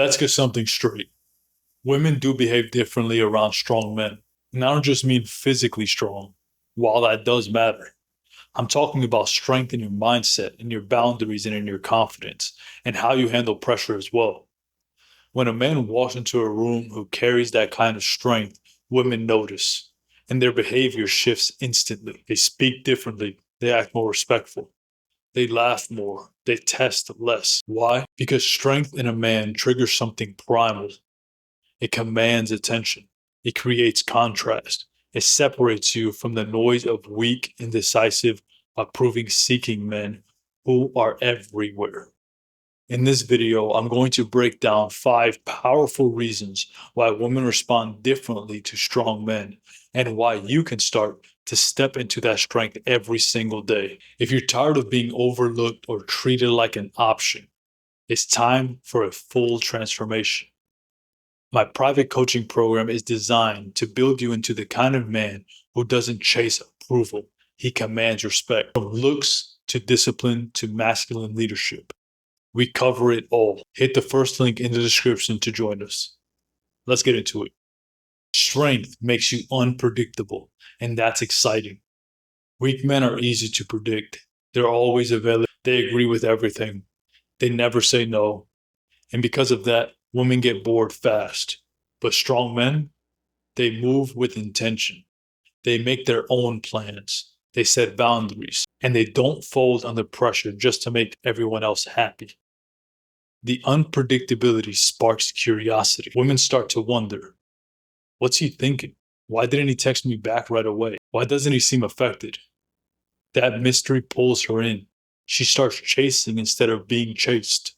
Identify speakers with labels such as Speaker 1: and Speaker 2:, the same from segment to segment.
Speaker 1: Let's get something straight. Women do behave differently around strong men. And I don't just mean physically strong, while that does matter. I'm talking about strength in your mindset, in your boundaries, and in your confidence, and how you handle pressure as well. When a man walks into a room who carries that kind of strength, women notice, and their behavior shifts instantly. They speak differently, they act more respectful, they laugh more, they test less. Why? Because strength in a man triggers something primal. It commands attention. It creates contrast. It separates you from the noise of weak, indecisive, approving seeking men who are everywhere. In this video, I'm going to break down 5 powerful reasons why women respond differently to strong men and why you can start to step into that strength every single day. If you're tired of being overlooked or treated like an option, it's time for a full transformation. My private coaching program is designed to build you into the kind of man who doesn't chase approval. He commands respect. From looks to discipline to masculine leadership. We cover it all. Hit the first link in the description to join us. Let's get into it. Strength makes you unpredictable, and that's exciting. Weak men are easy to predict. They're always available. They agree with everything. They never say no. And because of that, women get bored fast. But strong men, they move with intention. They make their own plans. They set boundaries. And they don't fold under pressure just to make everyone else happy. The unpredictability sparks curiosity. Women start to wonder, what's he thinking? Why didn't he text me back right away? Why doesn't he seem affected? That mystery pulls her in. She starts chasing instead of being chased.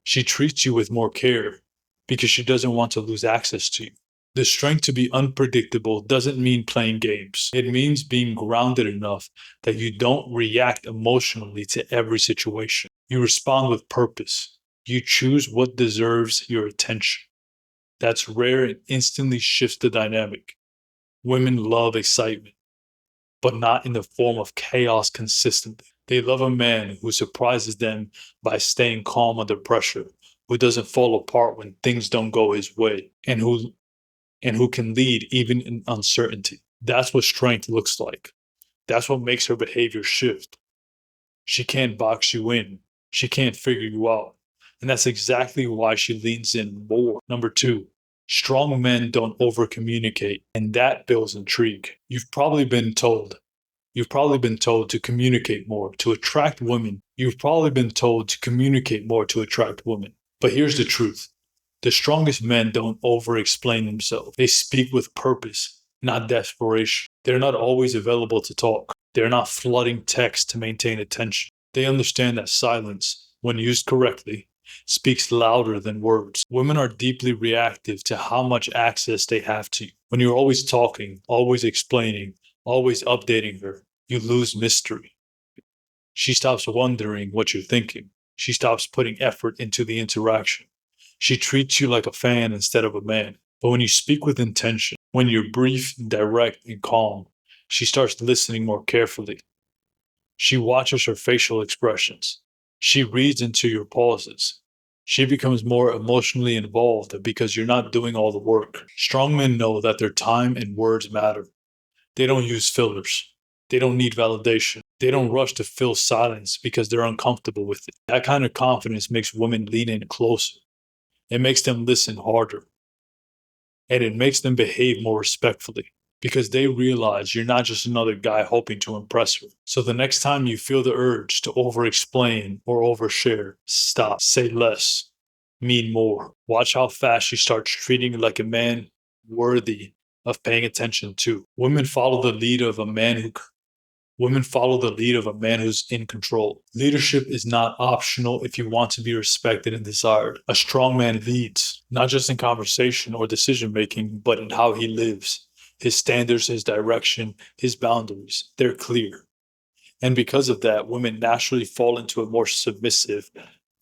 Speaker 1: She treats you with more care because she doesn't want to lose access to you. The strength to be unpredictable doesn't mean playing games. It means being grounded enough that you don't react emotionally to every situation. You respond with purpose. You choose what deserves your attention. That's rare and instantly shifts the dynamic. Women love excitement, but not in the form of chaos consistently. They love a man who surprises them by staying calm under pressure, who doesn't fall apart when things don't go his way, and who can lead even in uncertainty. That's what strength looks like. That's what makes her behavior shift. She can't box you in. She can't figure you out. And that's exactly why she leans in more. Number 2, strong men don't over communicate, and that builds intrigue. You've probably been told to communicate more to attract women. You've probably been told to communicate more to attract women. But here's the truth. The strongest men don't over explain themselves. They speak with purpose, not desperation. They're not always available to talk. They're not flooding text to maintain attention. They understand that silence, when used correctly, speaks louder than words. Women are deeply reactive to how much access they have to you. When you're always talking, always explaining, always updating her, you lose mystery. She stops wondering what you're thinking. She stops putting effort into the interaction. She treats you like a fan instead of a man. But when you speak with intention, when you're brief, direct, and calm, she starts listening more carefully. She watches her facial expressions. She reads into your pauses. She becomes more emotionally involved because you're not doing all the work. Strong men know that their time and words matter. They don't use fillers. They don't need validation. They don't rush to fill silence because they're uncomfortable with it. That kind of confidence makes women lean in closer. It makes them listen harder. And it makes them behave more respectfully because they realize you're not just another guy hoping to impress her. So the next time you feel the urge to over explain or overshare, stop, say less, mean more. Watch how fast she starts treating you like a man worthy of paying attention to. Women follow the lead of a man who's in control. Leadership is not optional if you want to be respected and desired. A strong man leads, not just in conversation or decision making, but in how he lives. His standards, his direction, his boundaries, they're clear. And because of that, women naturally fall into a more submissive,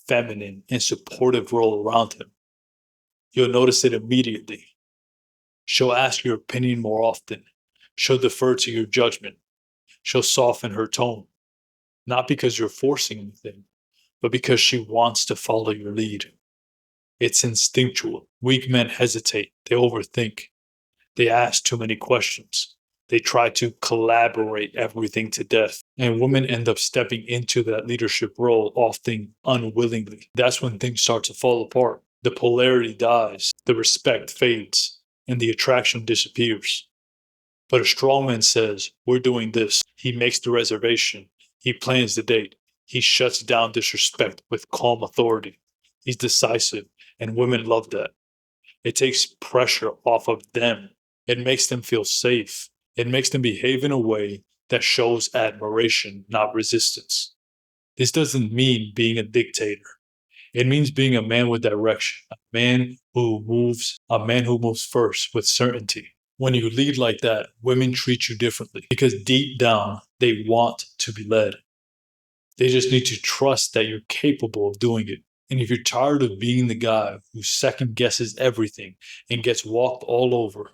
Speaker 1: feminine, and supportive role around him. You'll notice it immediately. She'll ask your opinion more often. She'll defer to your judgment. She'll soften her tone. Not because you're forcing anything, but because she wants to follow your lead. It's instinctual. Weak men hesitate, they overthink, they ask too many questions. They try to collaborate everything to death. And women end up stepping into that leadership role, often unwillingly. That's when things start to fall apart. The polarity dies, the respect fades, and the attraction disappears. But a strong man says, we're doing this. He makes the reservation. He plans the date. He shuts down disrespect with calm authority. He's decisive, and women love that. It takes pressure off of them. It makes them feel safe. It makes them behave in a way that shows admiration, not resistance. This doesn't mean being a dictator. It means being a man with direction, a man who moves first with certainty. When you lead like that, women treat you differently because deep down, they want to be led. They just need to trust that you're capable of doing it. And if you're tired of being the guy who second guesses everything and gets walked all over,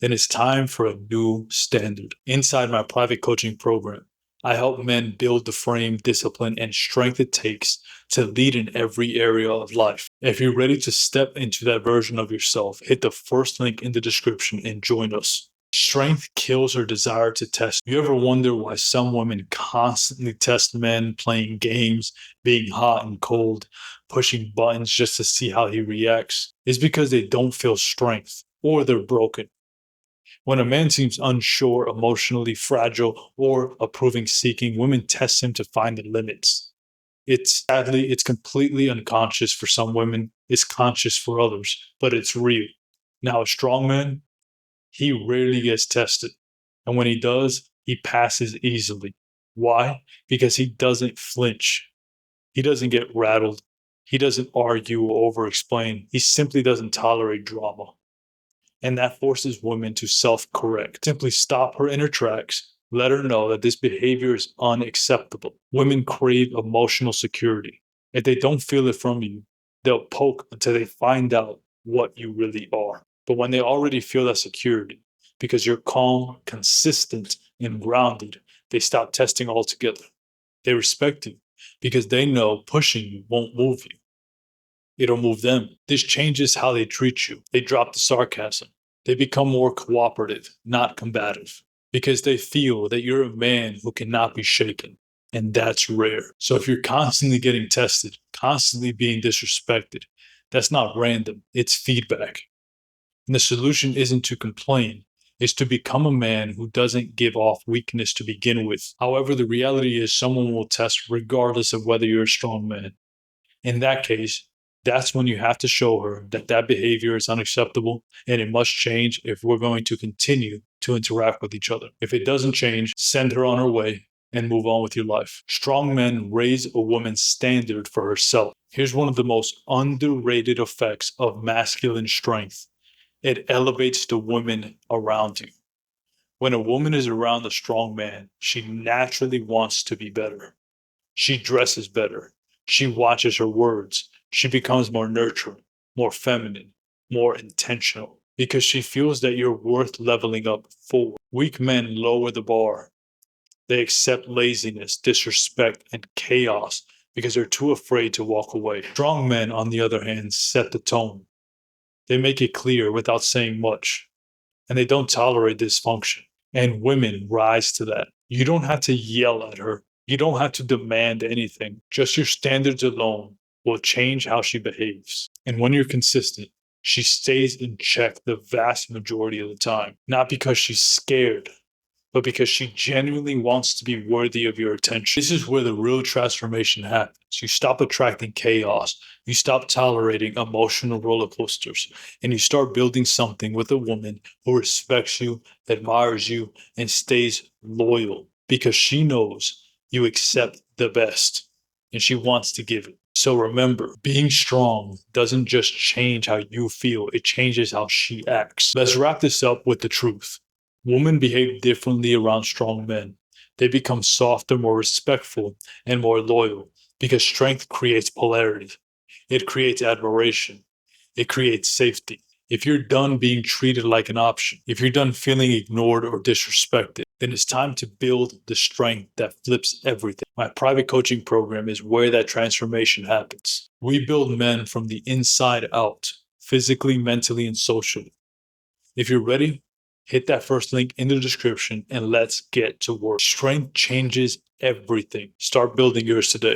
Speaker 1: then it's time for a new standard. Inside my private coaching program, I help men build the frame, discipline, and strength it takes to lead in every area of life. If you're ready to step into that version of yourself, hit the first link in the description and join us. Strength kills our desire to test. You ever wonder why some women constantly test men, playing games, being hot and cold, pushing buttons just to see how he reacts? It's because they don't feel strength or they're broken. When a man seems unsure, emotionally fragile, or approving seeking, women test him to find the limits. It's completely unconscious for some women, it's conscious for others, but it's real. Now, a strong man, he rarely gets tested. And when he does, he passes easily. Why? Because he doesn't flinch. He doesn't get rattled. He doesn't argue or over explain. He simply doesn't tolerate drama. And that forces women to self-correct. Simply stop her in her tracks, let her know that this behavior is unacceptable. Women crave emotional security. If they don't feel it from you, they'll poke until they find out what you really are. But when they already feel that security, because you're calm, consistent, and grounded, they stop testing altogether. They respect you because they know pushing you won't move you. It'll move them. This changes how they treat you. They drop the sarcasm. They become more cooperative, not combative, because they feel that you're a man who cannot be shaken. And that's rare. So if you're constantly getting tested, constantly being disrespected, that's not random. It's feedback. And the solution isn't to complain. It's to become a man who doesn't give off weakness to begin with. However, the reality is someone will test regardless of whether you're a strong man. In that case, that's when you have to show her that that behavior is unacceptable and it must change if we're going to continue to interact with each other. If it doesn't change, send her on her way and move on with your life. Strong men raise a woman's standard for herself. Here's one of the most underrated effects of masculine strength. It elevates the women around you. When a woman is around a strong man, she naturally wants to be better. She dresses better. She watches her words. She becomes more nurturing, more feminine, more intentional, because she feels that you're worth leveling up for. Weak men lower the bar. They accept laziness, disrespect, and chaos because they're too afraid to walk away. Strong men, on the other hand, set the tone. They make it clear without saying much, and they don't tolerate dysfunction. And women rise to that. You don't have to yell at her. You don't have to demand anything. Just your standards alone will change how she behaves. And when you're consistent, she stays in check the vast majority of the time. Not because she's scared, but because she genuinely wants to be worthy of your attention. This is where the real transformation happens. You stop attracting chaos. You stop tolerating emotional roller coasters. And you start building something with a woman who respects you, admires you, and stays loyal because she knows you accept the best and she wants to give it. So remember, being strong doesn't just change how you feel, it changes how she acts. Let's wrap this up with the truth. Women behave differently around strong men. They become softer, more respectful, and more loyal because strength creates polarity. It creates admiration. It creates safety. If you're done being treated like an option, if you're done feeling ignored or disrespected, then it's time to build the strength that flips everything. My private coaching program is where that transformation happens. We build men from the inside out, physically, mentally, and socially. If you're ready, hit that first link in the description and let's get to work. Strength changes everything. Start building yours today.